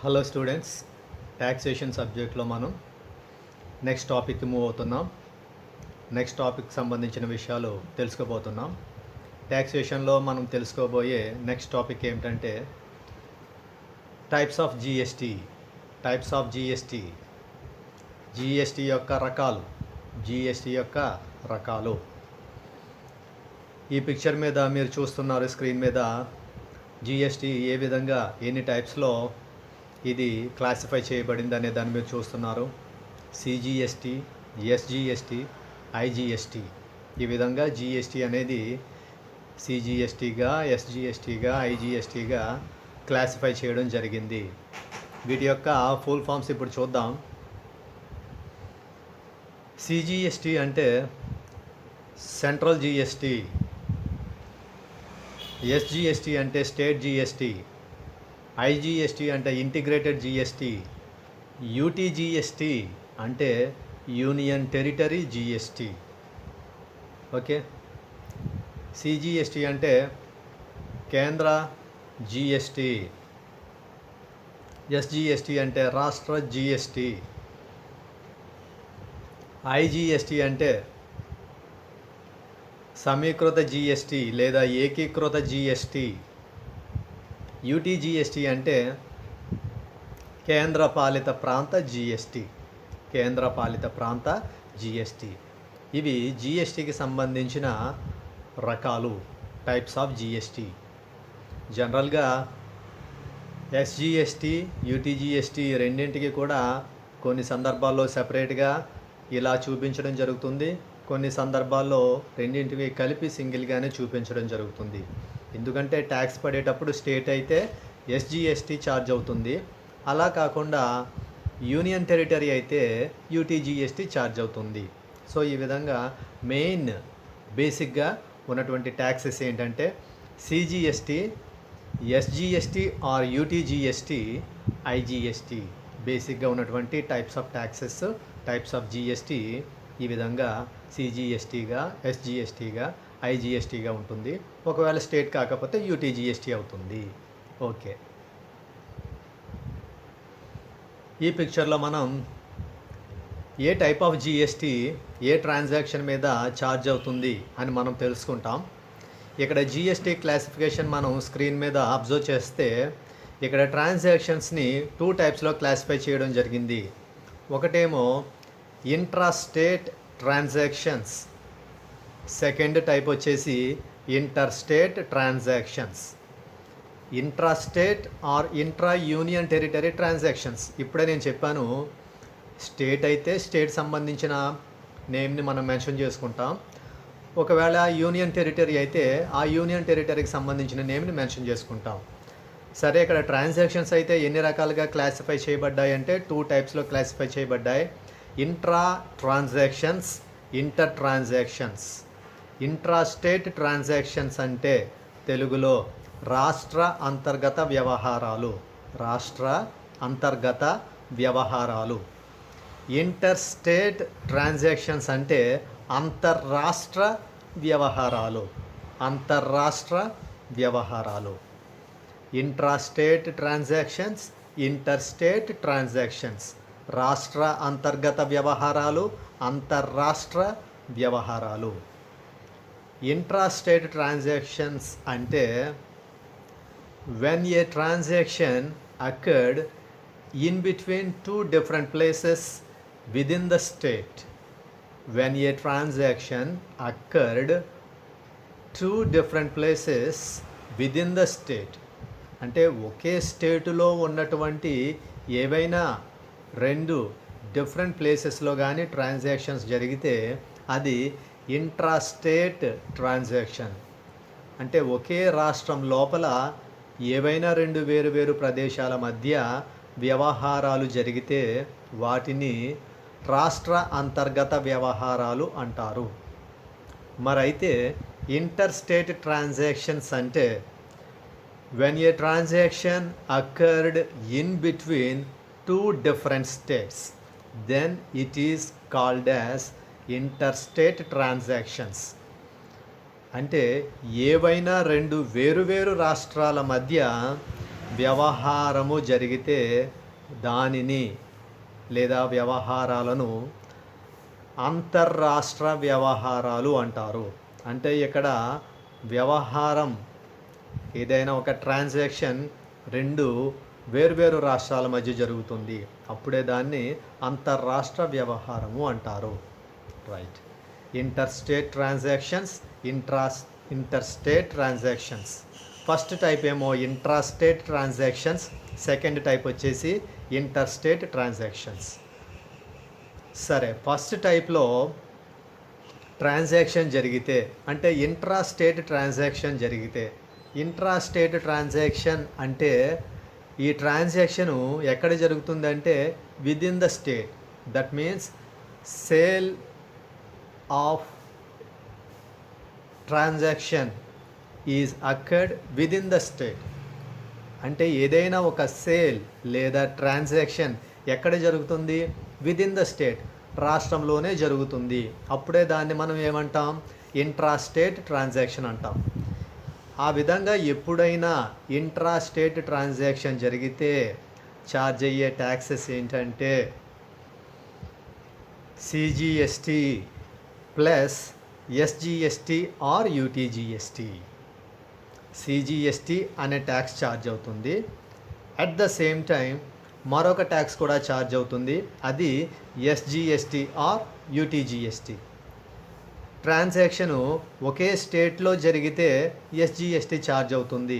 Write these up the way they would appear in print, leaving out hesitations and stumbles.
Hello students, taxation సబ్జెక్ట్లో మనం next టాపిక్కి move అవుతున్నాం. నెక్స్ట్ టాపిక్ సంబంధించిన విషయాలు తెలుసుకోబోతున్నాం. ట్యాక్సేషన్లో మనం తెలుసుకోబోయే నెక్స్ట్ టాపిక్ ఏమిటంటే టైప్స్ ఆఫ్ జిఎస్టీ. జిఎస్టీ యొక్క రకాలు. ఈ పిక్చర్ మీద మీరు చూస్తున్నారు స్క్రీన్ మీద జిఎస్టీ ఏ విధంగా ఎన్ని టైప్స్లో ఇది క్లాసిఫై చేయబడింది అనే దాన్ని మీరు చూస్తున్నారు. CGST, SGST, IGST. ఈ విధంగా జిఎస్టీ అనేది సిజిఎస్టీగా, ఎస్జిఎస్టీగా, ఐజిఎస్టీగా క్లాసిఫై చేయడం జరిగింది. వీటి యొక్క ఫుల్ ఫామ్స్ ఇప్పుడు చూద్దాం. సిజిఎస్టీ అంటే సెంట్రల్ జిఎస్టీ, ఎస్జిఎస్టీ అంటే స్టేట్ జిఎస్టీ, ఐజిఎస్టీ అంటే ఇంటిగ్రేటెడ్ జిఎస్టీ, యూటీజిఎస్టీ అంటే union territory GST. Okay. CGST అంటే కేంద్ర జిఎస్టీ, ఎస్జిఎస్టీ అంటే రాష్ట్ర జిఎస్టీ, ఐజిఎస్టీ అంటే సమీకృత జిఎస్టీ లేదా ఏకీకృత జిఎస్టీ, యూటీజిఎస్టీ అంటే కేంద్రపాలిత ప్రాంత జిఎస్టీ. ఇవి జిఎస్టీకి సంబంధించిన రకాలు, టైప్స్ ఆఫ్ జిఎస్టీ. జనరల్గా ఎస్జిఎస్టీ, యూటీజిఎస్టీ రెండింటికి కూడా కొన్ని సందర్భాల్లో సెపరేట్గా ఇలా చూపించడం జరుగుతుంది. కొన్ని సందర్భాల్లో రెండింటివి కలిపి సింగిల్గానే చూపించడం జరుగుతుంది. ఎందుకంటే ట్యాక్స్ పడేటప్పుడు స్టేట్ అయితే ఎస్జిఎస్టీ ఛార్జ్ అవుతుంది. అలా కాకుండా యూనియన్ టెరిటరీ అయితే యూటీజిఎస్టీ ఛార్జ్ అవుతుంది. సో ఈ విధంగా మెయిన్ బేసిక్గా ఉన్నటువంటి ట్యాక్సెస్ ఏంటంటే CGST, SGST or UTGST, IGST. బేసిక్గా ఉన్నటువంటి types of taxes, types of GST ఈ విధంగా సిజిఎస్టీగా, ఎస్జిఎస్టీగా, ఐజిఎస్టీగా ఉంటుంది. ఒకవేళ స్టేట్ కాకపోతే యూటీజిఎస్టీ అవుతుంది. ఓకే. ఈ పిక్చర్లో మనం ఏ టైప్ ఆఫ్ జిఎస్టీ ఏ ట్రాన్సాక్షన్ మీద ఛార్జ్ అవుతుంది అని మనం తెలుసుకుంటాం. ఇక్కడ జిఎస్టీ క్లాసిఫికేషన్ మనం స్క్రీన్ మీద అబ్జర్వ్ చేస్తే ఇక్కడ ట్రాన్సాక్షన్స్ని 2 టైప్స్లో క్లాసిఫై చేయడం జరిగింది. ఒకటేమో intra state transactions, second type వచ్చేసి inter state transactions. Intra state or intra union territory transactions. ఇప్పుడే నేను చెప్పాను, స్టేట్ అయితే స్టేట్ సంబంధించిన నేమ్ని మనం మెన్షన్ చేసుకుంటాం. ఒకవేళ యూనియన్ టెరిటరీ అయితే ఆ యూనియన్ టెరిటరీకి సంబంధించిన నేమ్ని మెన్షన్ చేసుకుంటాం. సరే, ఇక్కడ ట్రాన్సాక్షన్స్ అయితే ఎన్ని రకాలుగా క్లాసిఫై చేయబడ్డాయి అంటే 2 టైప్స్లో క్లాసిఫై చేయబడ్డాయి. Intra transactions, inter transactions. Intra state transactions అంటే తెలుగులో రాష్ట్ర అంతర్గత వ్యవహారాలు. ఇంటర్ స్టేట్ ట్రాన్సాక్షన్స్ అంటే అంతర్రాష్ట్ర వ్యవహారాలు. Intra state transactions, inter state transactions. రాష్ట్ర అంతర్గత వ్యవహారాలు, అంతర్రాష్ట్ర వ్యవహారాలు. ఇంట్రా స్టేట్ ట్రాన్సాక్షన్స్ అంటే when a transaction occurred in between 2 different places within the state. When a transaction occurred 2 different places within the state. అంటే ఒకే స్టేటులో ఉన్నటువంటి ఏవైనా 2 డిఫరెంట్ ప్లేసెస్లో కానీ ట్రాన్సాక్షన్స్ జరిగితే అది ఇంట్రా స్టేట్ ట్రాన్సాక్షన్. అంటే ఒకే రాష్ట్రం లోపల ఏవైనా 2 వేరు ప్రదేశాల మధ్య వ్యవహారాలు జరిగితే వాటిని రాష్ట్ర అంతర్గత వ్యవహారాలు అంటారు. మరైతే ఇంటర్ స్టేట్ ట్రాన్సాక్షన్స్ అంటే when a transaction occurred in between 2 different states, then it is called as interstate transactions. అంటే ఏవైనా 2 వేరువేరు రాష్ట్రాల మధ్య వ్యవహారము జరిగితే దానిని లేదా వ్యవహారాలను అంతర్రాష్ట్ర వ్యవహారాలు అంటారు. అంటే ఇక్కడ వ్యవహారం ఏదైనా ఒక ట్రాన్సాక్షన్ రెండు వేర్వేరు రాష్ట్రాల మధ్య జరుగుతుంది, అప్పుడే దాన్ని అంతర్రాష్ట్ర వ్యవహారము అంటారు. Right. Interstate transactions, interstate transactions. First type ఏమో ఇంట్రాస్టేట్ ట్రాన్సాక్షన్స్, సెకండ్ టైప్ వచ్చేసి ఇంటర్స్టేట్ ట్రాన్సాక్షన్స్. సరే, ఫస్ట్ టైప్లో ట్రాన్సాక్షన్ జరిగితే అంటే ఇంట్రాస్టేట్ ట్రాన్సాక్షన్ జరిగితే, ఇంట్రాస్టేట్ ట్రాన్సాక్షన్ అంటే ఈ ట్రాన్సాక్షను ఎక్కడ జరుగుతుందంటే within the state. That means sale of transaction is occurred within the state. అంటే ఏదైనా ఒక సేల్ లేదా ట్రాన్సాక్షన్ ఎక్కడ జరుగుతుంది? విదిన్ ద స్టేట్, రాష్ట్రంలోనే జరుగుతుంది. అప్పుడే దాన్ని మనం ఏమంటాం? ఇంట్రాస్టేట్ ట్రాన్సాక్షన్ అంటాం. ఆ విధంగా ఎప్పుడైనా ఇంట్రాస్టేట్ ట్రాన్సాక్షన్ జరిగితే ఛార్జ్ అయ్యే ట్యాక్సెస్ ఏంటంటే CGST plus SGST or UTGST. CGST అనే ట్యాక్స్ ఛార్జ్ అవుతుంది. అట్ ద సేమ్ టైం మరొక ట్యాక్స్ కూడా ఛార్జ్ అవుతుంది, అది ఎస్జిఎస్టీ ఆర్ యూటీజీఎస్టీ. ట్రాన్సాక్షను ఒకే స్టేట్లో జరిగితే ఎస్జిఎస్టీ ఛార్జ్ అవుతుంది.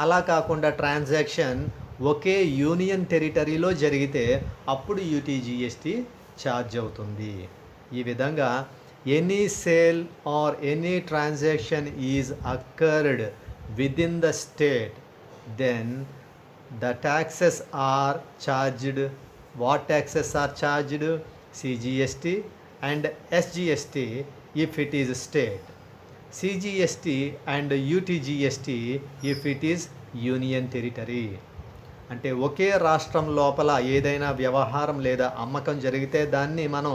అలా కాకుండా ట్రాన్సాక్షన్ ఒకే యూనియన్ టెరిటరీలో జరిగితే అప్పుడు యూటీజీఎస్టీ ఛార్జ్ అవుతుంది. ఈ విధంగా any sale or any transaction is occurred within the state, then the taxes are charged. What taxes are charged? CGST and SGST if it is state, CGST and UTGST if it is union territory. అంటే ఒకే రాష్ట్రం లోపల ఏదైనా వ్యవహారం లేదా అమ్మకం జరిగితే దాన్ని మనం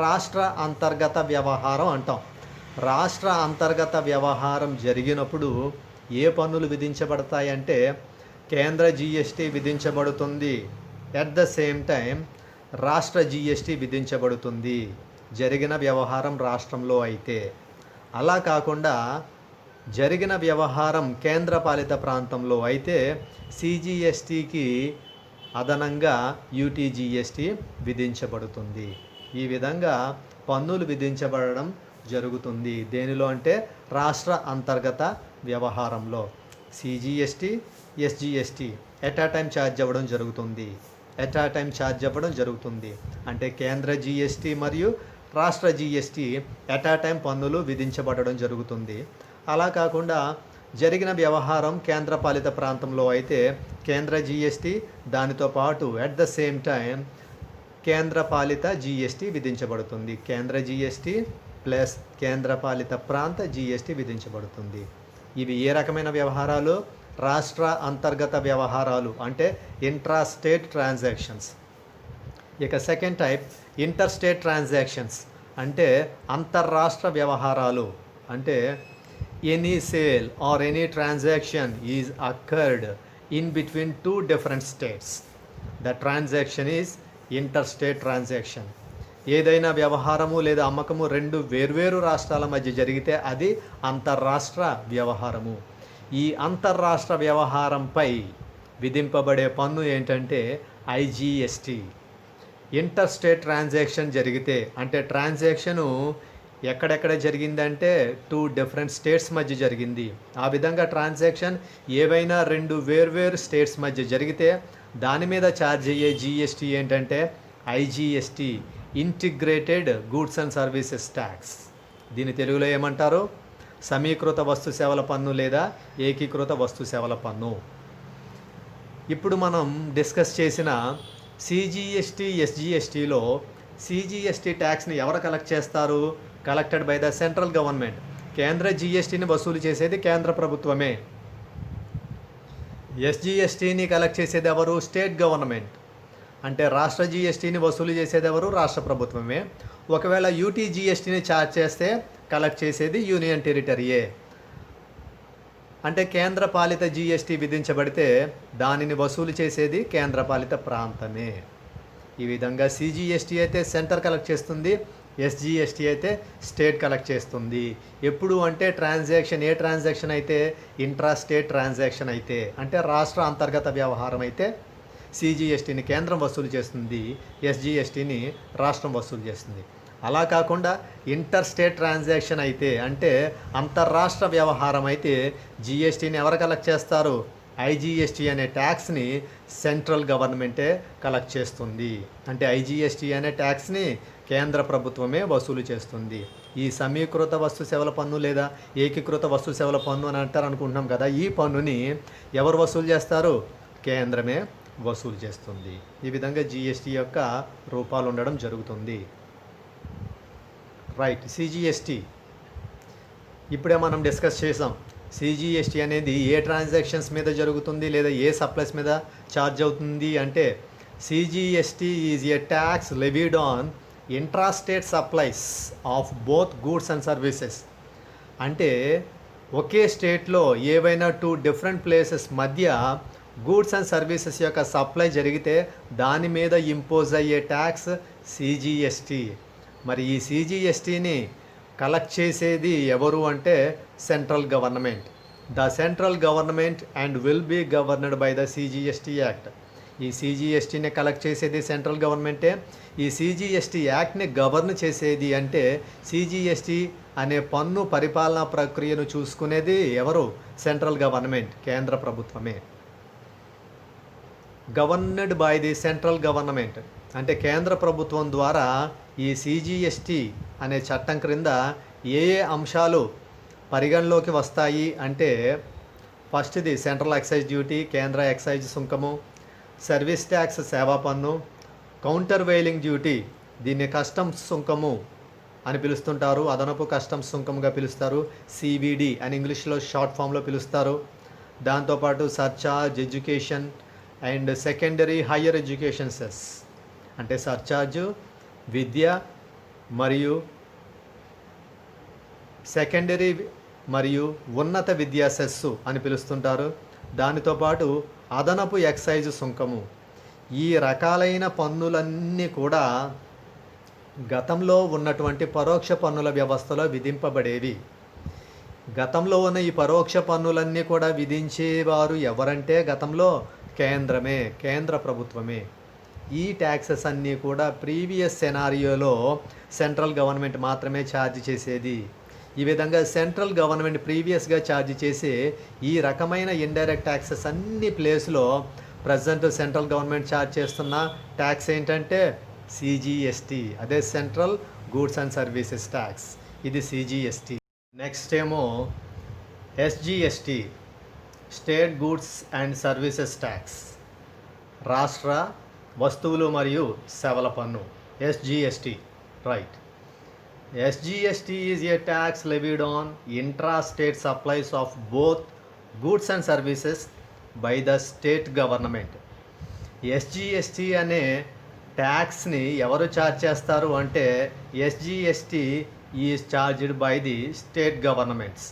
రాష్ట్ర అంతర్గత వ్యవహారం అంటాం. రాష్ట్ర అంతర్గత వ్యవహారం జరిగినప్పుడు ఏ పన్నులు విధించబడతాయంటే కేంద్ర జిఎస్టీ విధించబడుతుంది. ఎట్ ద సేమ్ టైం రాష్ట్ర జిఎస్టీ విధించబడుతుంది జరిగిన వ్యవహారం రాష్ట్రంలో అయితే. అలా కాకుండా జరిగిన వ్యవహారం కేంద్రపాలిత ప్రాంతంలో అయితే సిజిఎస్టీకి అదనంగా యూటీజీఎస్టీ విధించబడుతుంది. ఈ విధంగా పన్నులు విధించబడడం జరుగుతుంది. దేనిలో అంటే రాష్ట్ర అంతర్గత వ్యవహారంలో సిజిఎస్టీ, ఎస్జిఎస్టీ ఎట్ ఆ టైం ఛార్జ్ అవ్వడం జరుగుతుంది. అంటే కేంద్ర జిఎస్టీ మరియు రాష్ట్ర జిఎస్టీ ఎట్ ఆ టైం పన్నులు విధించబడడం జరుగుతుంది. అలా కాకుండా జరిగిన వ్యవహారం కేంద్రపాలిత ప్రాంతంలో అయితే కేంద్ర జిఎస్టీ దానితో పాటు ఎట్ ద సేమ్ టైం కేంద్రపాలిత జిఎస్టీ విధించబడుతుంది. కేంద్ర జిఎస్టీ ప్లస్ కేంద్రపాలిత ప్రాంత జిఎస్టీ విధించబడుతుంది. ఇవి ఏ రకమైన వ్యవహారాలు? రాష్ట్ర అంతర్గత వ్యవహారాలు అంటే ఇంట్రాస్టేట్ ట్రాన్సాక్షన్స్. ఇక సెకండ్ టైప్ ఇంటర్స్టేట్ ట్రాన్సాక్షన్స్ అంటే అంతర్రాష్ట్ర వ్యవహారాలు. అంటే any sale or any transaction is occurred in between two different states, the transaction is interstate transaction. ఏదైనా వ్యవహారము లేదా అమ్మకము రెండు వేర్వేరు రాష్ట్రాల మధ్య జరిగితే అది అంతర్రాష్ట్ర వ్యవహారము. ఈ అంతర్రాష్ట్ర వ్యవహారంపై విధింపబడే పన్ను ఏంటంటే ఐజిఎస్టీ. ఇంటర్స్టేట్ ట్రాన్సాక్షన్ జరిగితే అంటే ట్రాన్సాక్షను ఎక్కడెక్కడ జరిగిందంటే టూ డిఫరెంట్ స్టేట్స్ మధ్య జరిగింది. ఆ విధంగా ట్రాన్సాక్షన్ ఏవైనా రెండు వేర్వేరు స్టేట్స్ మధ్య జరిగితే దాని మీద ఛార్జ్ అయ్యే జిఎస్టీ ఏంటంటే IGST, integrated goods and services tax. దీని తెలుగులో ఏమంటారు? సమీకృత వస్తు సేవల పన్ను లేదా ఏకీకృత వస్తు సేవల పన్ను. ఇప్పుడు మనం డిస్కస్ చేసిన సిజిఎస్టీ, ఎస్జిఎస్టీలో సిజిఎస్టీ ట్యాక్స్ని ఎవరు కలెక్ట్ చేస్తారు? Collected by the central government. కేంద్ర జిఎస్టీని వసూలు చేసేది కేంద్ర ప్రభుత్వమే. ఎస్జిఎస్టీని కలెక్ట్ చేసేది ఎవరు? State government. అంటే రాష్ట్ర జిఎస్టీని వసూలు చేసేది ఎవరు? రాష్ట్ర ప్రభుత్వమే. ఒకవేళ యూటీజీఎస్టీని ఛార్జ్ చేస్తే కలెక్ట్ చేసేది యూనియన్ టెరిటరీయే. అంటే కేంద్రపాలిత జిఎస్టీ విధించబడితే దానిని వసూలు చేసేది కేంద్రపాలిత ప్రాంతమే. ఈ విధంగా సిజిఎస్టీ అయితే సెంటర్ కలెక్ట్ చేస్తుంది, ఎస్జిఎస్టీ అయితే స్టేట్ కలెక్ట్ చేస్తుంది. ఎప్పుడు అంటే ఏ ట్రాన్సాక్షన్ అయితే ఇంట్రా స్టేట్ ట్రాన్సాక్షన్ అయితే, అంటే రాష్ట్ర అంతర్గత వ్యవహారం అయితే సిజిఎస్టీని కేంద్రం వసూలు చేస్తుంది, ఎస్జిఎస్టీని రాష్ట్రం వసూలు చేస్తుంది. అలా కాకుండా ఇంటర్ స్టేట్ ట్రాన్సాక్షన్ అయితే, అంటే అంతర్రాష్ట్ర వ్యవహారం అయితే జిఎస్టీని ఎవరు కలెక్ట్ చేస్తారు? ఐజిఎస్టీ అనే ట్యాక్స్ని సెంట్రల్ గవర్నమెంటే కలెక్ట్ చేస్తుంది. అంటే ఐజిఎస్టీ అనే ట్యాక్స్ని కేంద్ర ప్రభుత్వమే వసూలు చేస్తుంది. ఈ సమీకృత వస్తు సేవల పన్ను లేదా ఏకీకృత వస్తు సేవల పన్ను అని అంటారు అనుకుంటున్నాం కదా, ఈ పన్నుని ఎవరు వసూలు చేస్తారు? కేంద్రమే వసూలు చేస్తుంది. ఈ విధంగా జిఎస్టీ యొక్క రూపాలు ఉండడం జరుగుతుంది. రైట్. సిజిఎస్టీ ఇప్పుడే మనం డిస్కస్ చేసాం. సిజిఎస్టీ అనేది ఏ ట్రాన్సాక్షన్స్ మీద జరుగుతుంది లేదా ఏ సప్లైస్ మీద ఛార్జ్ అవుతుంది అంటే, CGST is a tax levied on intrastate supplies of both goods and services. అంటే ఒకే స్టేట్లో ఏవైనా 2 డిఫరెంట్ ప్లేసెస్ మధ్య గూడ్స్ అండ్ సర్వీసెస్ యొక్క సప్లై జరిగితే దాని మీద ఇంపోజ్ అయ్యే ట్యాక్స్ సిజిఎస్టీ. మరి ఈ సిజిఎస్టీని కలెక్ట్ చేసేది ఎవరు అంటే central government. The central government and will be governed by the CGST act. ఈ సిజిఎస్టీని కలెక్ట్ చేసేది సెంట్రల్ గవర్నమెంటే. ఈ సిజిఎస్టీ యాక్ట్ని గవర్న్ చేసేది అంటే సిజిఎస్టీ అనే పన్ను పరిపాలనా ప్రక్రియను చూసుకునేది ఎవరు? సెంట్రల్ గవర్నమెంట్, కేంద్ర ప్రభుత్వమే. గవర్నడ్ బై ది సెంట్రల్ గవర్నమెంట్ అంటే కేంద్ర ప్రభుత్వం ద్వారా ఈ సిజిఎస్టీ అనే చట్టం క్రింద ఏ ఏ అంశాలు పరిగణలోకి వస్తాయి అంటే, ఫస్ట్ది సెంట్రల్ ఎక్సైజ్ డ్యూటీ, కేంద్ర ఎక్సైజ్ సుంకము, సర్వీస్ ట్యాక్స్ సేవా పన్ను, కౌంటర్ వెయిలింగ్ డ్యూటీ, దీన్ని కస్టమ్స్ సుంకము అని పిలుస్తుంటారు, అదనపు కస్టమ్స్ సుంకముగా పిలుస్తారు, సివిడి అని ఇంగ్లీష్లో షార్ట్ ఫామ్లో పిలుస్తారు. దాంతోపాటు surcharge, education and secondary higher education cess అంటే సర్చార్జు, విద్య మరియు సెకండరీ మరియు ఉన్నత విద్యా సెస్సు అని పిలుస్తుంటారు. దానితో పాటు అదనపు ఎక్సైజ్ సుంకము. ఈ రకాలైన పన్నులన్నీ కూడా గతంలో ఉన్నటువంటి పరోక్ష పన్నుల వ్యవస్థలో విధింపబడేవి. గతంలో ఉన్న ఈ పరోక్ష పన్నులన్నీ కూడా విధించేవారు ఎవరంటే గతంలో కేంద్రమే, కేంద్ర ప్రభుత్వమే. ఈ ట్యాక్సెస్ అన్నీ కూడా ప్రీవియస్ సెనారియోలో సెంట్రల్ గవర్నమెంట్ మాత్రమే ఛార్జ్ చేసేది. ఈ విధంగా సెంట్రల్ గవర్నమెంట్ ప్రీవియస్గా ఛార్జ్ చేసే ఈ రకమైన ఇండైరెక్ట్ ట్యాక్సెస్ అన్ని ప్లేస్లో ప్రజెంట్ సెంట్రల్ గవర్నమెంట్ ఛార్జ్ చేస్తున్న ట్యాక్స్ ఏంటంటే సిజిఎస్టీ. అదే central goods and services tax, ఇది సిజిఎస్టీ. నెక్స్ట్ ఏమో SGST, state goods and services tax, రాష్ట్ర వస్తువులు మరియు సేవల పన్ను, SGST. Right. SGST is a tax levied on intra state supplies of both goods and services by the state government. SGST అనే ట్యాక్స్ని ఎవరు ఛార్జ్ చేస్తారు అంటే, SGST is charged by the state governments.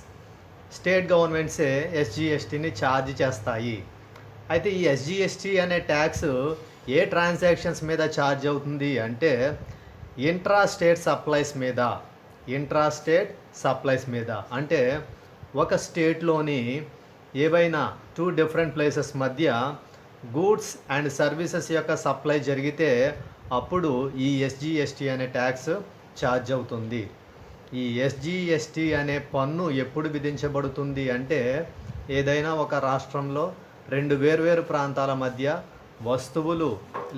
State గవర్నమెంట్సే ఎస్జిఎస్టీని ఛార్జ్ చేస్తాయి. అయితే ఈ SGST అనే ట్యాక్స్ ఏ ట్రాన్సాక్షన్స్ మీద ఛార్జ్ అవుతుంది అంటే, ఇంట్రా స్టేట్ సప్లైస్ మీద. ఇంట్రా స్టేట్ సప్లైస్ మీద అంటే ఒక స్టేట్లోని ఏవైనా 2 డిఫరెంట్ ప్లేసెస్ మధ్య గూడ్స్ అండ్ సర్వీసెస్ యొక్క సప్లై జరిగితే అప్పుడు ఈ ఎస్జిఎస్టీ అనే ట్యాక్స్ ఛార్జ్ అవుతుంది. ఈ ఎస్జిఎస్టీ అనే పన్ను ఎప్పుడు విధించబడుతుంది అంటే, ఏదైనా ఒక రాష్ట్రంలో 2 వేర్వేరు ప్రాంతాల మధ్య వస్తువులు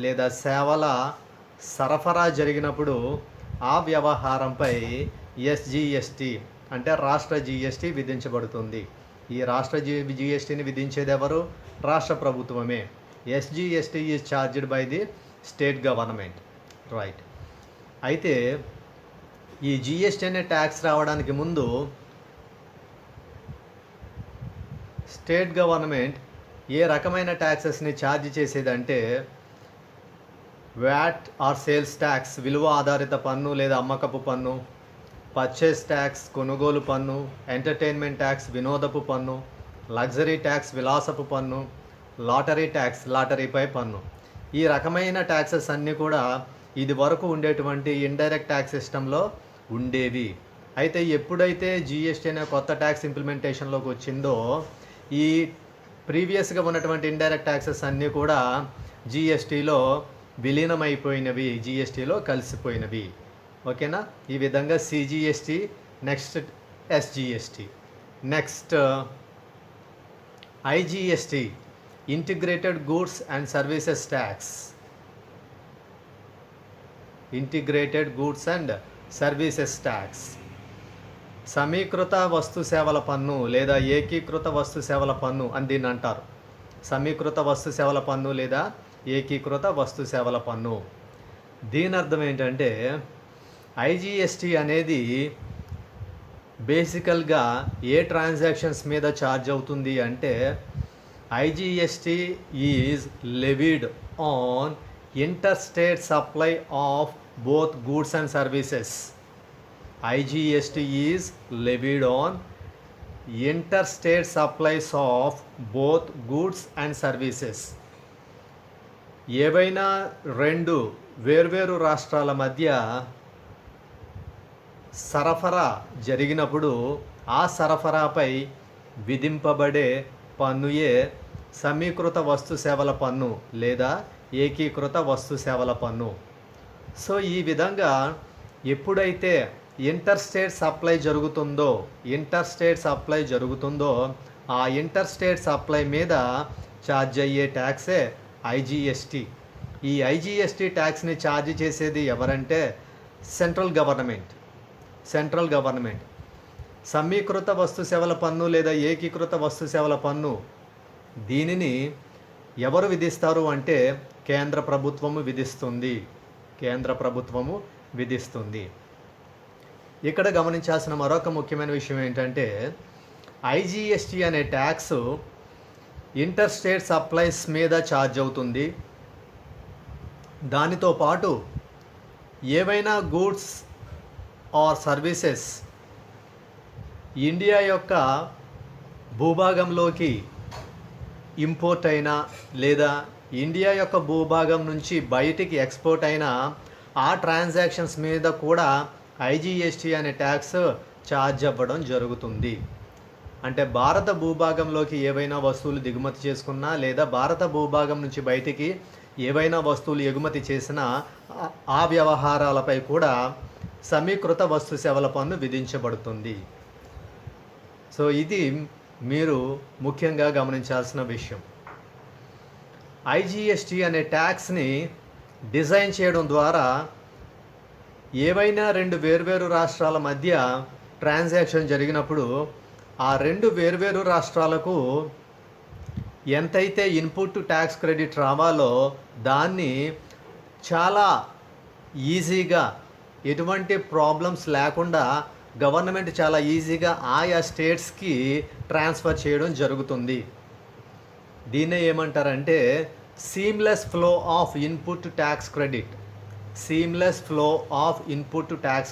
లేదా సేవల సరఫరా జరిగినప్పుడు ఆ వ్యవహారంపై ఎస్జిఎస్టీ అంటే రాష్ట్ర జిఎస్టీ విధించబడుతుంది. ఈ రాష్ట్ర జిఎస్టీని విధించేది ఎవరు? రాష్ట్ర ప్రభుత్వమే. SGST is charged by the state government. Right. అయితే ఈ జిఎస్టీ అనే ట్యాక్స్ రావడానికి ముందు స్టేట్ గవర్నమెంట్ ఏ రకమైన ట్యాక్సెస్ని ఛార్జ్ చేసేదంటే, వ్యాట్ ఆర్ సేల్స్ ట్యాక్స్ విలువ ఆధారిత పన్ను లేదా అమ్మకపు పన్ను, పర్చేస్ ట్యాక్స్ కొనుగోలు పన్ను, ఎంటర్టైన్మెంట్ ట్యాక్స్ వినోదపు పన్ను, లగ్జరీ ట్యాక్స్ విలాసపు పన్ను, లాటరీ ట్యాక్స్ లాటరీపై పన్ను. ఈ రకమైన ట్యాక్సెస్ అన్నీ కూడా ఇది వరకు ఉండేటువంటి ఇండైరెక్ట్ ట్యాక్స్ సిస్టంలో ఉండేవి. అయితే ఎప్పుడైతే జిఎస్టీ అనే కొత్త ట్యాక్స్ ఇంప్లిమెంటేషన్లోకి వచ్చిందో ఈ ప్రీవియస్గా ఉన్నటువంటి ఇండైరెక్ట్ ట్యాక్సెస్ అన్నీ కూడా జిఎస్టీలో విలీనమైపోయినవి, జిఎస్టీలో కలిసిపోయినవి. ఓకేనా? ఈ విధంగా CGST, next SGST, next IGST, integrated goods and services tax. Integrated goods and services tax. సమీకృత వస్తు సేవల పన్ను లేదా ఏకీకృత వస్తు సేవల పన్ను అని దీన్ని అంటారు. సమీకృత వస్తు సేవల పన్ను లేదా ఏకీకృత వస్తు సేవల పన్ను. దీని అర్థం ఏంటంటే ఐజిఎస్టీ అనేది బేసికల్గా ఏ ట్రాన్సాక్షన్స్ మీద ఛార్జ్ అవుతుంది అంటే IGST is levied on interstate supply of both goods and services. IGST is levied on interstate supplies of both goods and services. ఏవైనా రెండు వేర్వేరు రాష్ట్రాల మధ్య సరఫరా జరిగినప్పుడు ఆ సరఫరాపై విధింపబడే పన్నుయే సమీకృత వస్తు సేవల పన్ను లేదా ఏకీకృత వస్తు సేవల పన్ను. సో ఈ విధంగా ఎప్పుడైతే ఇంటర్స్టేట్ సప్లై జరుగుతుందో ఆ ఇంటర్స్టేట్ సప్లై మీద ఛార్జ్ అయ్యే ట్యాక్సే ఐజిఎస్టీ. ఈ ఐజిఎస్టీ ట్యాక్స్ని ఛార్జ్ చేసేది ఎవరంటే సెంట్రల్ గవర్నమెంట్. సమీకృత వస్తు సేవల పన్ను లేదా ఏకీకృత వస్తు సేవల పన్ను దీనిని ఎవరు విధిస్తారు అంటే కేంద్ర ప్రభుత్వము విధిస్తుంది. ఇక్కడ గమనించాల్సిన మరొక ముఖ్యమైన విషయం ఏంటంటే ఐజిఎస్టీ అనే ట్యాక్స్ ఇంటర్స్టేట్ సప్లైస్ మీద ఛార్జ్ అవుతుంది. దానితో పాటు ఏవైనా గూడ్స్ ఆర్ సర్వీసెస్ ఇండియా యొక్క భూభాగంలోకి ఇంపోర్ట్ అయినా లేదా ఇండియా యొక్క భూభాగం నుంచి బయటికి ఎక్స్పోర్ట్ అయిన ఆ ట్రాన్సాక్షన్స్ మీద కూడా ఐజిఎస్టీ అనే ట్యాక్స్ ఛార్జ్ అవ్వడం జరుగుతుంది. అంటే భారత భూభాగంలోకి ఏవైనా వస్తువులు దిగుమతి చేసుకున్నా లేదా భారత భూభాగం నుంచి బయటికి ఏవైనా వస్తువులు ఎగుమతి చేసినా ఆ వ్యవహారాలపై కూడా సమీకృత వస్తు సేవల పన్ను విధించబడుతుంది. సో ఇది మీరు ముఖ్యంగా గమనించాల్సిన విషయం. ఐజిఎస్టీ అనే ట్యాక్స్ని డిజైన్ చేయడం ద్వారా ఏవైనా రెండు వేర్వేరు రాష్ట్రాల మధ్య ట్రాన్సాక్షన్ జరిగినప్పుడు ఆ రెండు వేర్వేరు రాష్ట్రాలకు ఎంతైతే ఇన్పుట్ ట్యాక్స్ క్రెడిట్ రావాలో దాన్ని చాలా ఈజీగా ఎటువంటి ప్రాబ్లమ్స్ లేకుండా గవర్నమెంట్ చాలా ఈజీగా ఆయా స్టేట్స్కి ట్రాన్స్ఫర్ చేయడం జరుగుతుంది. దీన్నే ఏమంటారంటే seamless flow of input tax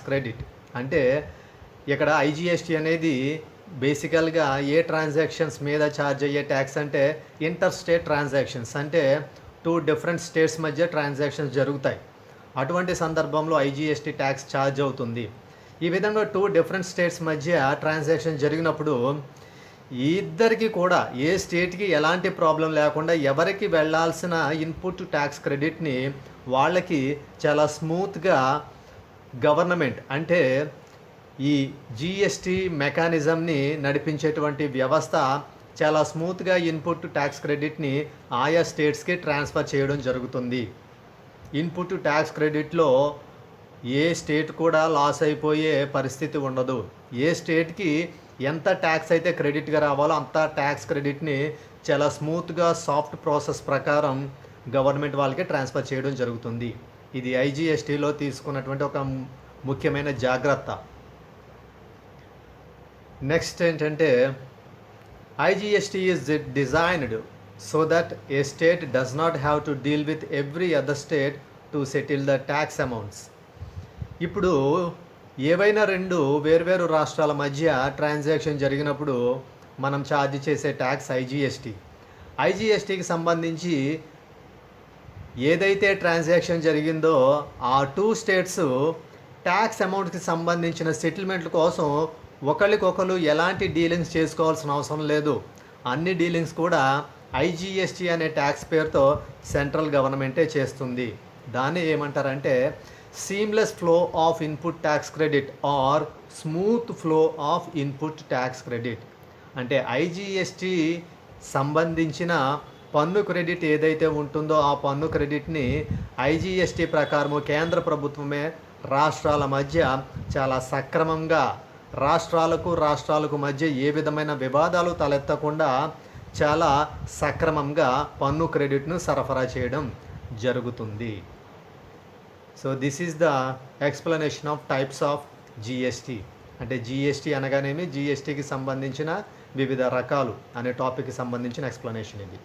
credit. అంటే ఇక్కడ ఐజిఎస్టీ అనేది బేసికల్గా ఏ ట్రాన్సాక్షన్స్ మీద ఛార్జ్ అయ్యే ట్యాక్స్ అంటే ఇంటర్ స్టేట్ ట్రాన్సాక్షన్స్, అంటే 2 డిఫరెంట్ స్టేట్స్ మధ్య ట్రాన్సాక్షన్స్ జరుగుతాయి. అటువంటి సందర్భంలో ఐజిఎస్టీ ట్యాక్స్ ఛార్జ్ అవుతుంది. ఈ విధంగా 2 డిఫరెంట్ స్టేట్స్ మధ్య ట్రాన్సాక్షన్ జరిగినప్పుడు ఇద్దరికి కూడా ఏ స్టేట్కి ఎలాంటి ప్రాబ్లం లేకుండా ఎవరికి వెళ్ళాల్సిన ఇన్పుట్ ట్యాక్స్ క్రెడిట్ని వాళ్ళకి చాలా స్మూత్గా గవర్నమెంట్ అంటే ఈ జిఎస్టీ మెకానిజంని నడిపించేటువంటి వ్యవస్థ చాలా స్మూత్గా ఇన్పుట్ ట్యాక్స్ క్రెడిట్ని ఆయా స్టేట్స్కి ట్రాన్స్ఫర్ చేయడం జరుగుతుంది. ఇన్పుట్ ట్యాక్స్ క్రెడిట్లో ఏ స్టేట్ కూడా లాస్ అయిపోయే పరిస్థితి ఉండదు. ఏ స్టేట్కి ఎంత ట్యాక్స్ అయితే క్రెడిట్గా రావాలో అంత ట్యాక్స్ క్రెడిట్ని చాలా స్మూత్గా సాఫ్ట్ ప్రాసెస్ ప్రకారం గవర్నమెంట్ వాళ్ళకి ట్రాన్స్ఫర్ చేయడం జరుగుతుంది. ఇది ఐజిఎస్టీలో తీసుకున్నటువంటి ఒక ముఖ్యమైన జాగ్రత్త. నెక్స్ట్ ఏంటంటే IGST is designed so that A state does not have to deal with every other state to settle the tax amounts. ఇప్పుడు ఏవైనా రెండు వేర్వేరు రాష్ట్రాల మధ్య ట్రాన్సాక్షన్ జరిగినప్పుడు మనం ఛార్జ్ చేసే ట్యాక్స్ ఐజీఎస్టీ. ఐజీఎస్టీకి సంబంధించి ఏదైతే ట్రాన్సాక్షన్ జరిగిందో ఆ 2 స్టేట్స్ ట్యాక్స్ అమౌంట్కి సంబంధించిన సెటిల్మెంట్ల కోసం ఒకరికొకరు ఎలాంటి డీలింగ్స్ చేసుకోవాల్సిన అవసరం లేదు. అన్ని డీలింగ్స్ కూడా ఐజీఎస్టీ అనే ట్యాక్స్ పేరుతో సెంట్రల్ గవర్నమెంటే చేస్తుంది. దాన్ని ఏమంటారంటే seamless flow of input tax credit or smooth flow of input tax credit. అంటే ఐజీఎస్టీ సంబంధించిన పన్ను క్రెడిట్ ఏదైతే ఉంటుందో ఆ పన్ను క్రెడిట్ని ఐజీఎస్టీ ప్రకారము కేంద్ర ప్రభుత్వమే రాష్ట్రాల మధ్య చాలా సక్రమంగా రాష్ట్రాలకు మధ్య ఏ విధమైన వివాదాలు తలెత్తకుండా చాలా సక్రమంగా పన్ను క్రెడిట్ను సరఫరా చేయడం జరుగుతుంది. So this is the explanation of types of GST. అంటే జిఎస్టీ అనగానేమి, జిఎస్టీకి సంబంధించిన వివిధ రకాలు అనే టాపిక్కి సంబంధించిన ఎక్స్ప్లెనేషన్ ఇది.